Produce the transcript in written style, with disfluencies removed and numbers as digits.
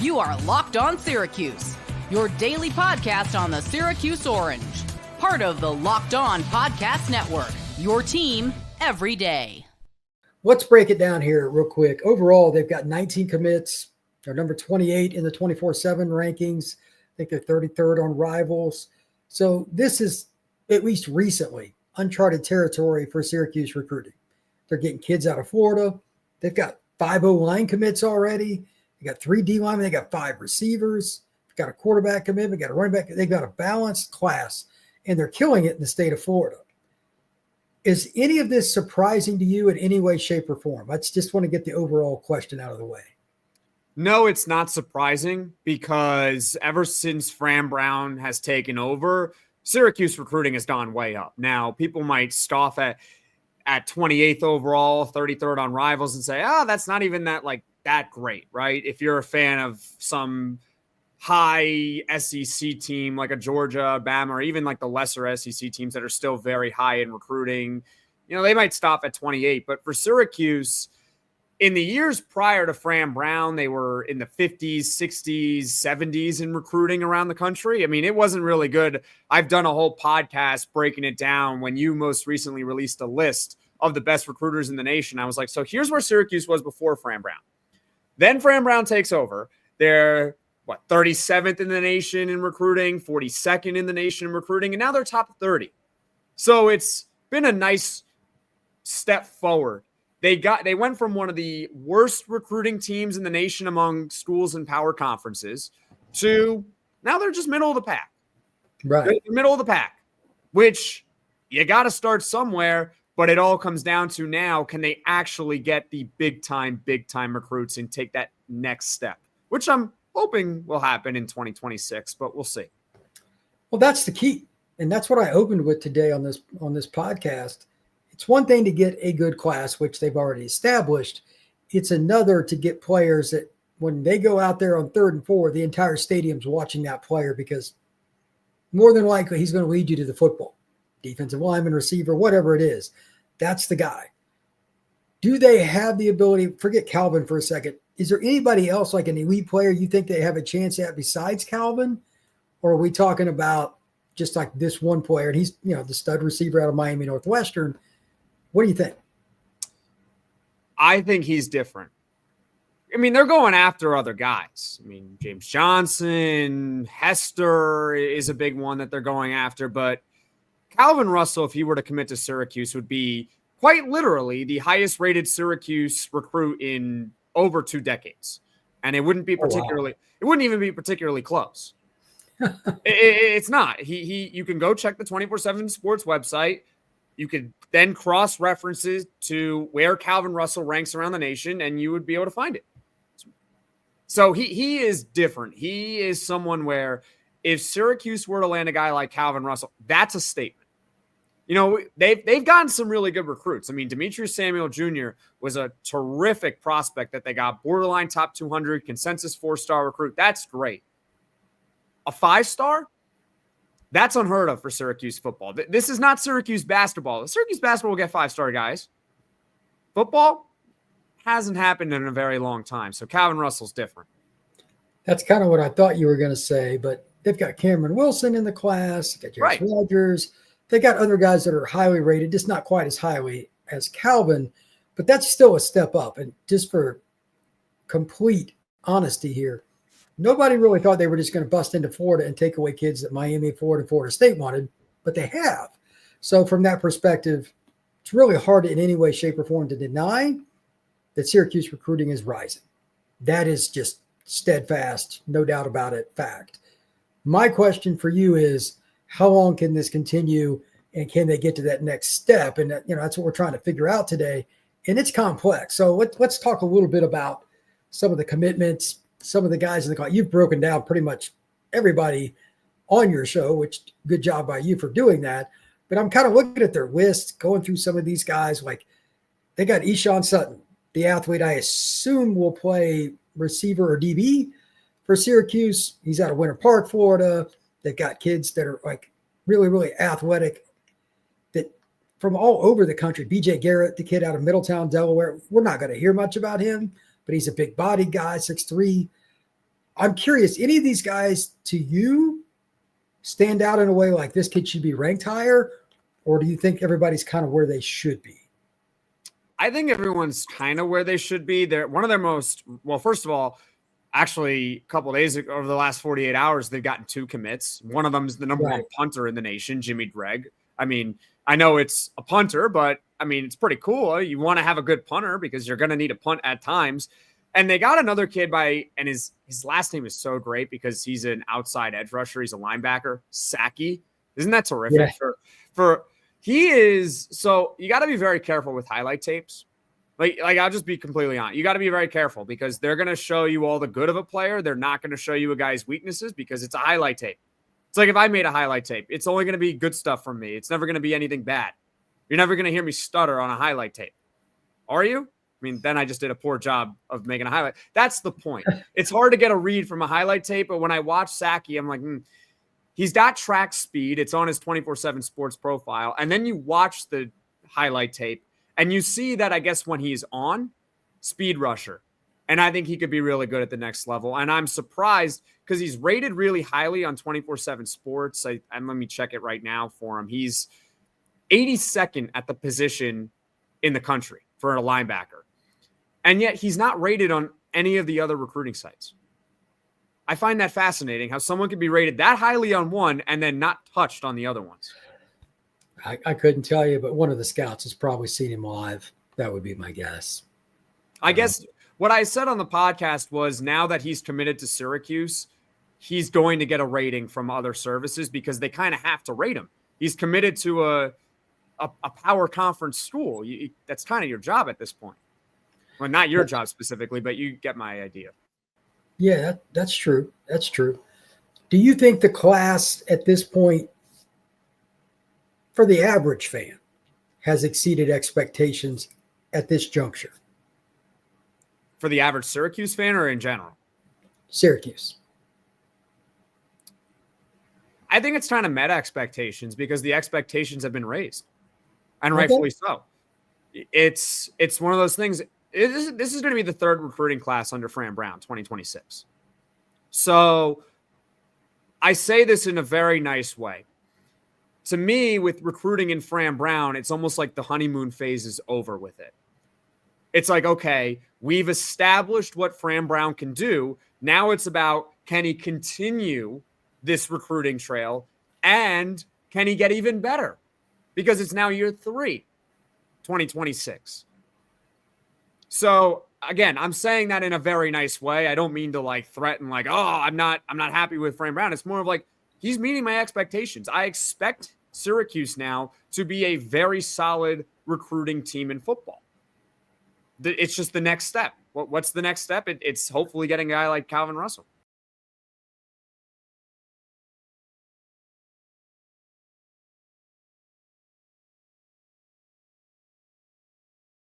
You are Locked On Syracuse, your daily podcast on the Syracuse Orange. Part of the Locked On Podcast Network, your team every day. Let's break it down here real quick. Overall, they've got 19 commits. They're number 28 in the 24/7 rankings. I think they're 33rd on Rivals. So this is, at least recently, uncharted territory for Syracuse recruiting. They're getting kids out of Florida. They've got 5 O-line commits already. They got 3 D-linemen. They got 5 receivers. They've got a quarterback commitment. Got a running back. They've got a balanced class, and they're killing it in the state of Florida. Is any of this surprising to you in any way, shape, or form? I just want to get the overall question out of the way. No, it's not surprising because ever since Fran Brown has taken over, Syracuse recruiting has gone way up. Now, people might scoff at 28th overall, 33rd on Rivals and say, that's not even that great, right? If you're a fan of some high SEC team like a Georgia, Bama, or even like the lesser SEC teams that are still very high in recruiting, they might stop at 28. But for Syracuse, in the years prior to Fran Brown, they were in the 50s, 60s, 70s in recruiting around the country. I mean, it wasn't really good. I've done a whole podcast breaking it down when you most recently released a list of the best recruiters in the nation. I was like, so here's where Syracuse was before Fran Brown. Then Fran Brown takes over. They're 37th in the nation in recruiting, 42nd in the nation in recruiting, and now they're top 30. So it's been a nice step forward. They went from one of the worst recruiting teams in the nation among schools and power conferences to now they're just middle of the pack. Right. They're middle of the pack, which you got to start somewhere. But it all comes down to now, can they actually get the big time recruits and take that next step, which I'm hoping will happen in 2026, but we'll see. Well, that's the key. And that's what I opened with today on this podcast. It's one thing to get a good class, which they've already established. It's another to get players that when they go out there on 3rd and 4, the entire stadium's watching that player because more than likely he's going to lead you to the football. Defensive lineman, receiver, whatever it is. That's the guy. Do they have the ability? Forget Calvin for a second. Is there anybody else like an elite player you think they have a chance at besides Calvin? Or are we talking about just like this one player? And he's, the stud receiver out of Miami Northwestern. What do you think? I think he's different. I mean, they're going after other guys. I mean, James Johnson, Hester is a big one that they're going after, but Calvin Russell, if he were to commit to Syracuse, would be quite literally the highest rated Syracuse recruit in over 2 decades. And it wouldn't be particularly, It wouldn't even be particularly close. It's not. You can go check the 24/7 Sports website. You could then cross references to where Calvin Russell ranks around the nation, and you would be able to find it. So he is different. He is someone where if Syracuse were to land a guy like Calvin Russell, that's a statement. They've gotten some really good recruits. I mean, Demetrius Samuel Jr. was a terrific prospect that they got, borderline top 200, consensus 4-star recruit. That's great. A 5-star? That's unheard of for Syracuse football. This is not Syracuse basketball. Syracuse basketball will get 5-star guys. Football hasn't happened in a very long time. So Calvin Russell's different. That's kind of what I thought you were going to say, but they've got Cameron Wilson in the class. They've got James Rogers. They got other guys that are highly rated, just not quite as highly as Calvin, but that's still a step up. And just for complete honesty here, nobody really thought they were just going to bust into Florida and take away kids that Miami, Florida, and Florida State wanted, but they have. So from that perspective, it's really hard in any way, shape, or form to deny that Syracuse recruiting is rising. That is just steadfast, no doubt about it, fact. My question for you is, how long can this continue, and can they get to that next step? And that's what we're trying to figure out today. And it's complex. So let's talk a little bit about some of the commitments, some of the guys in the class. You've broken down pretty much everybody on your show, which good job by you for doing that. But I'm kind of looking at their list, going through some of these guys. Like they got Eshawn Sutton, the athlete I assume will play receiver or DB for Syracuse. He's out of Winter Park, Florida. They've got kids that are like really, really athletic that from all over the country. BJ Garrett, the kid out of Middletown, Delaware. We're not going to hear much about him, but he's a big body guy, 6'3". I'm curious, any of these guys to you stand out in a way like this kid should be ranked higher, or do you think everybody's kind of where they should be? I think everyone's kind of where they should be. They're one of their most, well, first of all, actually, a couple of days ago, over the last 48 hours, they've gotten 2 commits. One of them is the number one punter in the nation, Jimmy Gregg. I mean, I know it's a punter, but I mean, it's pretty cool. You want to have a good punter because you're going to need a punt at times. And they got another kid and his last name is so great because he's an outside edge rusher. He's a linebacker, Saki. Isn't that terrific? Yeah. He is, so you got to be very careful with highlight tapes. Like I'll just be completely honest. You got to be very careful because they're going to show you all the good of a player. They're not going to show you a guy's weaknesses because it's a highlight tape. It's like if I made a highlight tape, it's only going to be good stuff from me. It's never going to be anything bad. You're never going to hear me stutter on a highlight tape. Are you? I mean, then I just did a poor job of making a highlight. That's the point. It's hard to get a read from a highlight tape, but when I watch Saki, I'm like, he's got track speed. It's on his 24/7 sports profile. And then you watch the highlight tape and you see that, I guess, when he's on, speed rusher. And I think he could be really good at the next level. And I'm surprised because he's rated really highly on 24/7 sports. And let me check it right now for him. He's 82nd at the position in the country for a linebacker. And yet he's not rated on any of the other recruiting sites. I find that fascinating how someone could be rated that highly on one and then not touched on the other ones. I couldn't tell you, but one of the scouts has probably seen him live. That would be my guess. I guess what I said on the podcast was now that he's committed to Syracuse, he's going to get a rating from other services because they kind of have to rate him. He's committed to a power conference school. That's kind of your job at this point. Well, not your job specifically, but you get my idea. Yeah, that's true. That's true. Do you think the class at this point, for the average fan, has exceeded expectations at this juncture? For the average Syracuse fan or in general? Syracuse. I think it's kind of met expectations because the expectations have been raised, and rightfully so. It's one of those things. This is going to be the 3rd recruiting class under Fran Brown, 2026. So I say this in a very nice way. To me, with recruiting in Fran Brown, it's almost like the honeymoon phase is over with it. It's like, okay, we've established what Fran Brown can do. Now it's about, can he continue this recruiting trail and can he get even better? Because it's now year 3, 2026. So again, I'm saying that in a very nice way. I don't mean to like threaten like, oh, I'm not happy with Fran Brown. It's more of like, he's meeting my expectations. I expect Syracuse now to be a very solid recruiting team in football. It's just the next step. What's the next step? It's hopefully getting a guy like Calvin Russell.